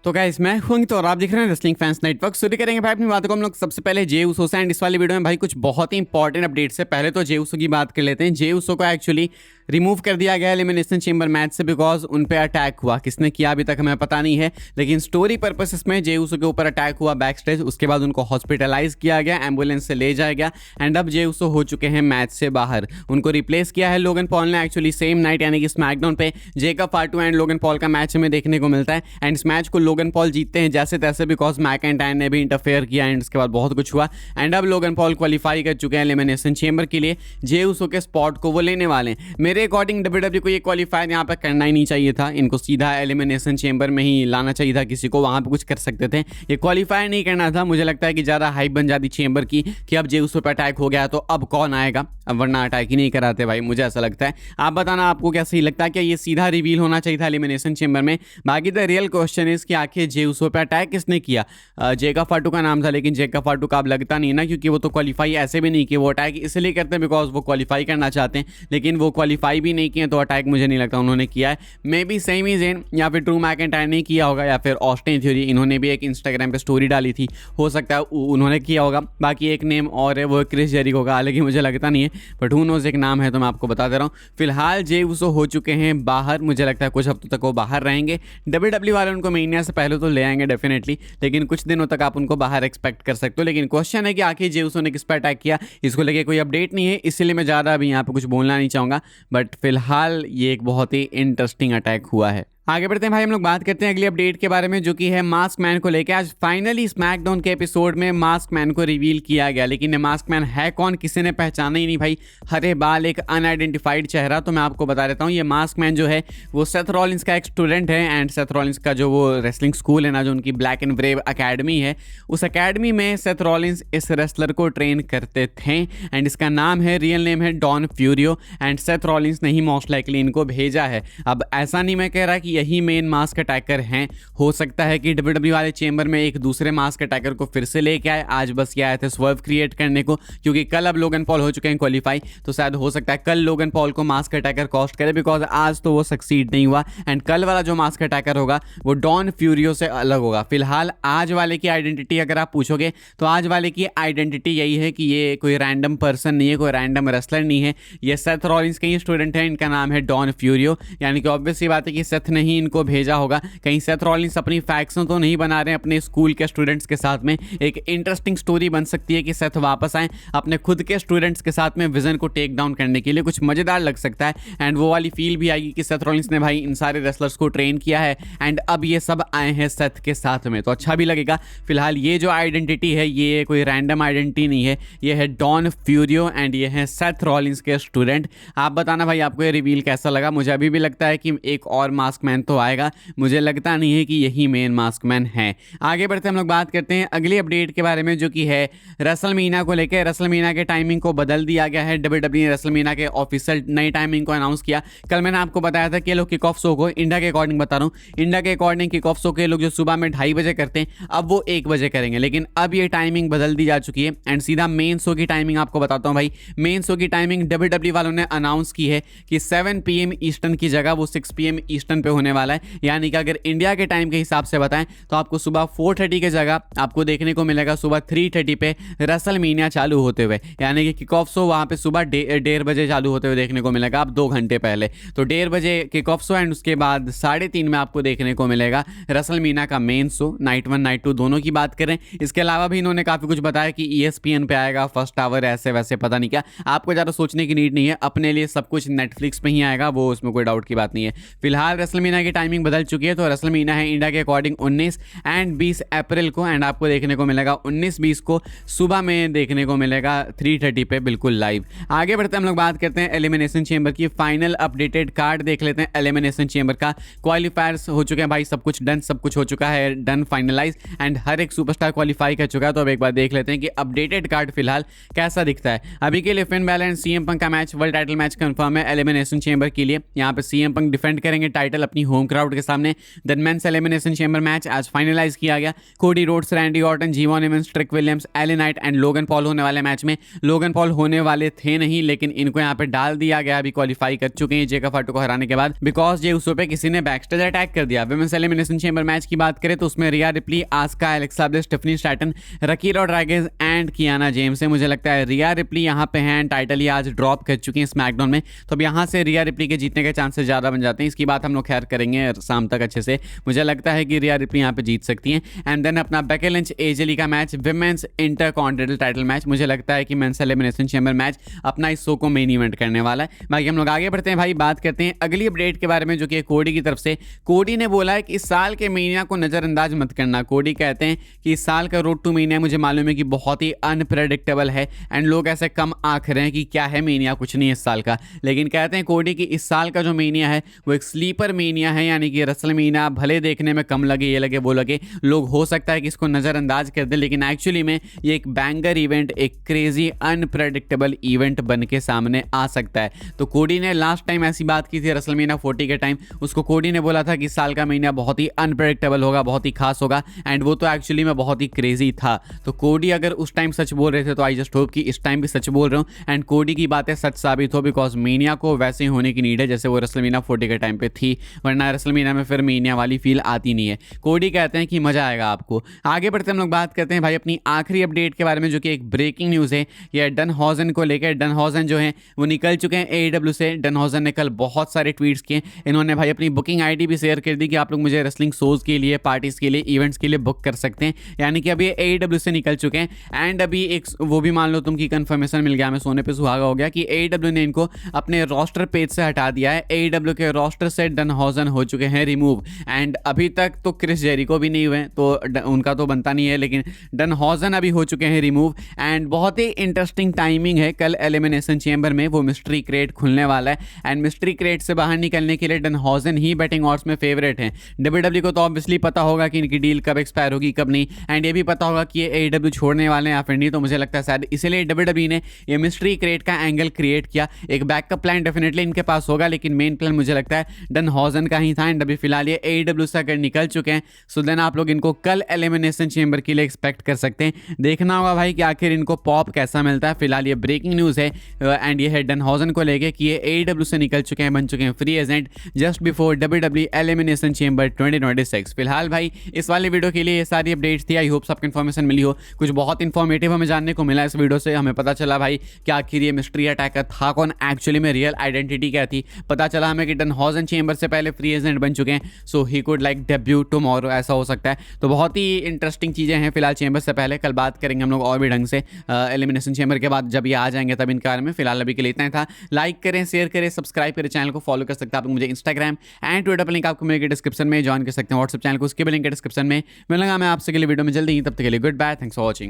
तो गाइस मैं हूं तो और आप देख रहे हैं रेसलिंग फैंस नेटवर्क। शुरू करेंगे भाई अपनी बातों को हम लोग सबसे पहले जे उसो से। एंड इस वाली वीडियो में भाई कुछ बहुत ही इंपॉर्टेंट अपडेट से पहले तो जे उसो की बात कर लेते हैं। जे उसो को एक्चुअली रिमूव कर दिया गया एलिमिनेशन चेंबर मैच से बिकॉज उन पे अटैक हुआ। किसने किया अभी तक हमें पता नहीं है, लेकिन स्टोरी पर्पसेस में जे उसो के ऊपर अटैक हुआ बैक स्टेज। उसके बाद उनको हॉस्पिटलाइज किया गया, एम्बुलेंस से ले जाया गया एंड अब जे उसो हो चुके हैं मैच से बाहर। उनको रिप्लेस किया है लोगन पॉल ने। एक्चुअली सेम नाइट यानी कि स्मैकडाउन पे जेकब फाटू एंड लोगन पॉल का मैच हमें देखने को मिलता है एंड इस मैच को लोगन पॉल जीतते हैं जैसे तैसे बिकॉज मैकइंटायर ने भी इंटरफेयर किया एंड उसके बाद बहुत कुछ हुआ एंड अब लोगन पॉल क्वालिफाई कर चुके हैं एलिमिनेशन चेंबर के लिए। जे उसो के स्पॉट को वो लेने वाले हैं। मेरे अकॉर्डिंग डब्ल्यूडब्ल्यूई को ये क्वालिफायर यहाँ पे करना ही नहीं चाहिए था। इनको सीधा एलिमिनेशन चेंबर में ही लाना चाहिए था, किसी को वहां पे कुछ कर सकते थे। ये क्वालिफायर नहीं करना था। मुझे लगता है कि ज़्यादा हाइप बन जाती चेंबर की कि अब जे उसो पे अटैक हो गया तो अब कौन आएगा, अब वरना अटैक ही नहीं कराते भाई, मुझे ऐसा लगता है। आप बताना आपको क्या सही लगता है, क्या ये सीधा रिवील होना चाहिए था एलिमिनेशन चेंबर में। बाकी द रियल क्वेश्चन इज कि आखिर जे उसो पे अटैक किसने किया। जेकब फाटू का नाम था, लेकिन जेकब फाटू का अब लगता नहीं ना, क्योंकि वो तो क्वालिफाई ऐसे भी नहीं किए। वो अटैक इसलिए करते हैं बिकॉज वो क्वालिफाई करना चाहते हैं, लेकिन वो क्वालिफाई भी नहीं किए तो अटैक मुझे नहीं लगता उन्होंने किया है। मे बी सेमी ज़ेन या फिर ड्रू मैकइंटायर ने किया होगा या फिर ऑस्टिन थ्योरी, इन्होंने भी एक इंस्टाग्राम पे स्टोरी डाली थी, हो सकता है उन्होंने किया होगा। बाकी एक नेम और है वो क्रिस जेरिको का, हालांकि मुझे लगता नहीं है बट हू नोज एक नाम है तो मैं आपको बता दे रहा हूँ। फिलहाल जे उसो हो चुके हैं बाहर। मुझे लगता है कुछ हफ्तों तक वो बाहर रहेंगे। डब्ल्यूडब्ल्यूई वाले उनको महीने से पहले तो ले आएंगे डेफिनेटली, लेकिन कुछ दिनों तक आप उनको बाहर एक्सपेक्ट कर सकते हो। लेकिन क्वेश्चन है कि आखिर जे उसो ने किस पर अटैक किया, इसको लेके कोई अपडेट नहीं है, इसीलिए मैं ज़्यादा अभी यहाँ पे कुछ बोलना नहीं चाहूँगा। बट फिलहाल ये एक बहुत ही इंटरेस्टिंग अटैक हुआ है। आगे बढ़ते हैं भाई, हम लोग बात करते हैं अगली अपडेट के बारे में जो कि है मास्क मैन को लेकर। आज फाइनली स्मैकडाउन के एपिसोड में मास्क मैन को रिवील किया गया, लेकिन मास्क मैन है कौन किसी ने पहचाना ही नहीं भाई। हरे बाल, एक अनआइडेंटिफाइड चेहरा। तो मैं आपको बता देता हूँ, ये मास्क मैन जो है वो सेथ रॉलिंस का एक स्टूडेंट है एंड सेथ रॉलिंस का जो वो रेसलिंग स्कूल है ना, जो उनकी ब्लैक एंड ब्रेव अकेडमी है, उस अकेडमी में सेथ रॉलिंस इस रेसलर को ट्रेन करते थे एंड इसका नाम है, रियल नेम है डॉन फ्यूरियो एंड सेथ रॉलिंस ने ही मोस्ट लाइकली इनको भेजा है। अब ऐसा नहीं मैं कह रहा कि यही मेन मास्क अटैकर हैं, हो सकता है कि डब्ल्यूडब्ल्यूई वाले चेंबर में एक दूसरे मास्क अटैकर को फिर से लेके आए। आज बस ये आए थे स्वर्व क्रिएट करने को, क्योंकि कल अब लोगन पॉल हो चुके हैं क्वालिफाई, तो शायद हो सकता है कल लोगन पॉल को मास्क अटैकर कॉस्ट करे बिकॉज आज तो वो सक्सीड नहीं हुआ एंड कल वाला जो मास्क अटैकर होगा वो डॉन फ्यूरियो से अलग होगा। फिलहाल आज वाले की आइडेंटिटी अगर आप पूछोगे तो आज वाले की आइडेंटिटी यही है कि ये कोई रैंडम पर्सन नहीं है, कोई रैंडम रेसलर नहीं है, ये सेथ रॉलिंस के ही स्टूडेंट है, इनका नाम है डॉन फ्यूरियो। यानी कि ऑब्वियस सी बात है कि सेथ ने ही इनको भेजा होगा। कहीं सेथ रॉलिंस अपनी फैक्शन तो नहीं बना रहे अपने स्कूल के स्टूडेंट्स के साथ में। एक इंटरेस्टिंग स्टोरी बन सकती है कि सेथ वापस आए अपने खुद के स्टूडेंट्स के साथ में विजन को टेक डाउन करने के लिए, कुछ मजेदार लग सकता है एंड वो वाली फील भी आएगी कि सेथ रॉलिंस ने भाई इन सारे रेसलर्स को ट्रेन किया है एंड अब ये सब आए हैं सेथ के साथ में, तो अच्छा भी लगेगा। फिलहाल ये जो आइडेंटिटी है ये कोई रैंडम आइडेंटिटी नहीं है, ये है डॉन फ्यूरियो एंड ये है सेथ रॉलिंस के स्टूडेंट। आप बताना भाई आपको ये रिवील कैसा लगा। मुझे अभी भी लगता है कि एक और मास्क मैन तो आएगा, मुझे लगता नहीं है कि यही मेन मास्क मैन है। आगे बढ़ते हम लोग बात करते हैं अगली अपडेट के बारे में जो कि है रेसलमीना को लेकर। रेसलमीना के टाइमिंग को बदल दिया गया है। डब्ल्यूडब्ल्यूई ने रेसलमीना के ऑफिशियल नई टाइमिंग को अनाउंस किया। कल मैंने आपको बताया था कि ये लोग किक ऑफ शो को इंडिया के अकॉर्डिंग बता रहा हूँ, इंडिया के अकॉर्डिंग किक ऑफ शो के लोग जो सुबह में 2:30 बजे करते हैं अब वो 1 बजे करेंगे, लेकिन अब ये टाइमिंग बदल दी जा चुकी है एंड सीधा मेन शो की टाइमिंग आपको बताता हूँ भाई। मेन शो की टाइमिंग डब्ल्यूडब्ल्यूई वालों ने अनाउंस की है कि 7 PM ईस्टर्न की जगह वो 6 PM ईस्टर्न पे होने वाला है। यानी कि अगर इंडिया के टाइम के हिसाब से बताएं तो आपको सुबह 4:30 की जगह आपको देखने को मिलेगा सुबह 3:30 पे रेसलमीनिया चालू होते हुए। यानी कि किक ऑफ शो वहाँ पे सुबह 1:30 बजे चालू होते हुए देखने को मिलेगा, आप 2 घंटे पहले। तो 1:30 बजे किक ऑफ शो एंड उसके बाद 3:30 में आपको देखने को मिलेगा रेसलमीनिया का मेन शो। नाइट 1 नाइट 2 दोनों की बात करें। इसके अलावा भी इन्होंने काफ़ी कुछ बताया कि ESPN पे आएगा फर्स्ट आवर, ऐसे वैसे पता नहीं क्या। आपको ज़्यादा सोचने की नीड नहीं है, अपने लिए सब कुछ नेटफ्लिक्स पे ही आएगा, वो उसमें कोई डाउट की बात नहीं है। फिलहाल रेसलमीनिया की टाइमिंग बदल चुकी है, तो रेसलमीनिया है इंडिया के अकॉर्डिंग 19 एंड 20 अप्रैल को एंड आपको देखने को मिलेगा 19-20 को सुबह में देखने को मिलेगा 3:30 पे बिल्कुल लाइव। आगे बढ़ते हम लोग बात करते हैं एलिमिनेशन चेंबर की। फाइनल अपडेटेड कार्ड देख लेते हैं एलिमिनेशन चेंबर का। क्वालिफायर्स हो चुके हैं भाई, सब कुछ डन, सब कुछ हो चुका है डन, फाइनलाइज एंड हर एक सुपरस्टार क्वालिफाई कर चुका है। तो अब एक बार देख लेते हैं कि अपडेटेड कार्ड फिलहाल कैसा दिखता है। अभी के लिए Finn Balor and CM Punk का match, world title match confirm है एलिमिनेशन चेंबर के लिए। यहाँ पे CM पंक डिफेंड करेंगे टाइटल अपनी अपनी होम क्राउड के सामने। Then men's elimination chamber match आज फाइनलाइज किया गया। Cody Rhodes, Randy Orton, Je'Von Evans, Trick Williams, LA Knight and Logan Paul होने वाले मैच में। लोगन पॉल होने वाले थे नहीं, लेकिन इनको यहाँ पे डाल दिया गया। अभी क्वालिफाई कर चुके हैं जे फाटू को हराने के बाद, बिकॉज जे उसो पे किसी ने बैकस्टेज अटैक कर दिया। विमेंस एलिमिनेशन चेंबर मैच की बात करें तो उसमें Rhea Ripley, Asuka, Alexa Bliss, Stephanie Stratton, Raquel Rodriguez and Kiana James है। मुझे लगता है रिया रिप्ली यहाँ पे हैं, टाइटल ही आज ड्रॉप कर चुकी हैं स्मैकडाउन में, तो अब यहाँ से रिया रिप्ली के जीतने के चांसेस ज़्यादा बन जाते हैं। इसकी बात हम लोग खैर करेंगे शाम तक अच्छे से। मुझे लगता है कि रिया रिप्ली यहाँ पे जीत सकती हैं। एंड देन अपना बेकी लिंच, एजे ली का match, women's intercontinental title match. मुझे लगता है कि मेंस एलिमिनेशन चेंबर मैच अपना इस शो को मेन इवेंट करने वाला है। बाकी हम लोग आगे बढ़ते हैं भाई, बात करते हैं अगली अपडेट के बारे में, जो कि कोडी की तरफ से। कोडी ने बोला है कि इस साल के मीनिया को नज़रअंदाज मत करना। कोडी कहते हैं कि इस साल का रोड टू मीनिया मुझे मालूम है कि बहुत ही अनप्रेडिक्टेबल है, एंड लोग ऐसे कम आंक रहे हैं कि क्या है मीनिया, कुछ नहीं है इस साल का। लेकिन कहते हैं कोडी कि इस साल का जो मीनिया है वो एक स्लीपर मीनिया है, यानी कि रसल मीनिया भले देखने में कम लगे, ये लगे वो लगे, लोग हो सकता है कि इसको नज़रअंदाज कर दें, लेकिन एक्चुअली में ये एक बैंगर इवेंट, एक क्रेजी अनप्रेडिक्टेबल इवेंट बन के सामने आ सकता है। तो कोडी ने लास्ट टाइम ऐसी बात की थी रसलमेनिया 40 के टाइम, उसको कोडी ने बोला था कि इस साल का महीना बहुत ही अनप्रेडिक्टेबल होगा, बहुत ही खास होगा, एंड वो तो एक्चुअली में बहुत ही क्रेजी था। तो कोडी अगर उस टाइम सच बोल रहे थे तो आई जस्ट होप कि इस टाइम भी सच बोल रहे हूँ, एंड कोडी की बातें सच साबित हो, बिकॉज मीनिया को वैसे ही होने की नीड है जैसे वो रसलमेनिया 40 के टाइम पे थी, वरना रसलमेनिया में फिर मीनिया वाली फील आती नहीं है। कोडी कहते हैं कि मजा आएगा आपको। आगे बढ़ते हम लोग बात करते हैं भाई अपनी आखिरी अपडेट के बारे में, जो कि एक ब्रेकिंग न्यूज़ है। यह डनहॉजन को लेकर, डनहॉजन जो है वो निकल चुके हैं AEW से। डनहॉजन ने कल बहुत सारे ट्वीट्स किए, इन्होंने भाई अपनी बुकिंग आईडी भी शेयर कर दी कि आप लोग मुझे रेसलिंग शोज़ के लिए, पार्टीज़ के लिए, इवेंट्स के लिए बुक कर सकते हैं, यानी कि अभी ये AEW से निकल चुके हैं। एंड अभी एक वो भी मान लो तुम की कन्फर्मेशन मिल गया, मैं सोने पे सुहागा हो गया कि AEW ने इनको अपने रोस्टर पेज से हटा दिया है। AEW के रोस्टर से डनहॉजन हो चुके हैं रिमूव, एंड अभी तक तो क्रिस जेरिको भी नहीं हुए, तो उनका तो बनता नहीं है, लेकिन डनहॉजन अभी हो चुके हैं रिमूव। एंड बहुत ही इंटरेस्टिंग टाइमिंग है, कल एलिमिनेशन चेंबर में वो मिस्ट्री क्रेट खुलने वाला है, एंड मिस्ट्री क्रेट से बाहर निकलने के लिए डनहॉजन ही बैटिंग ऑड्स में फेवरेट हैं। WWE को तो ऑब्वियसली पता होगा कि इनकी डील कब एक्सपायर होगी कब नहीं, एंड ये भी पता होगा कि ये AEW छोड़ने वाले हैं या फिर नहीं, तो मुझे लगता है शायद इसीलिए WWE ने ये मिस्ट्री क्रेट का एंगल क्रिएट किया। एक बैकअप प्लान डेफिनेटली इनके पास होगा, लेकिन मेन प्लान मुझे लगता है डनहॉजन का ही था, एंड अभी फिलहाल ये AEW से अगर निकल चुके हैं, सो देन आप लोग इनको कल एलिमिनेशन चेंबर के लिए एक्सपेक्ट कर सकते हैं। देखना होगा भाई कि आखिर इनको पॉप कैसा मिलता है। फिलहाल ये ब्रेकिंग न्यूज़ है, एंड ये है डनहॉजन को लेके कि ये AEW से निकल चुके हैं, बन चुके हैं free agent just before WWE elimination chamber 2026। फिलहाल भाई इस वाले वीडियो के लिए ये सारी अपडेट्स थी। आई होप सबको इन्फॉर्मेशन मिली हो, कुछ बहुत इन्फॉर्मेटिव हमें जानने को मिला इस वीडियो से। हमें पता चला भाई कि आखिर ये मिस्ट्री अटैकर था कौन, एक्चुअली में रियल आइडेंटिटी क्या थी। पता चला हमें कि डनहॉजन चेंबर से पहले फ्री एजेंट बन चुके हैं, so he could like debut tomorrow, ऐसा हो सकता है। तो बहुत ही इंटरेस्टिंग चीज़ें हैं फिलहाल चेंबर से पहले, कल बात करेंगे हम लोग और भी ढंग से एलिमिनेशन चेंबर के बाद, जब ये आ जाएंगे तब इनके बारे में। फिलहाल अभी के लिए इतना ही था। लाइक करें, शेयर करें, सब्सक्राइब करें, चैनल को फॉलो कर सकते हैं आप लोग। मुझे इंस्टाग्राम एंड ट्विटर पर लिंक आपको मिलेगा डिस्क्रिप्शन में, ज्वाइन कर सकते हैं व्हाट्सएप चैनल को, उसके भी लिंक है डिस्क्रिप्शन में। मिलूंगा मैं आपसे अगले वीडियो में जल्दी ही, तब तक के लिए good bye, thanks for watching.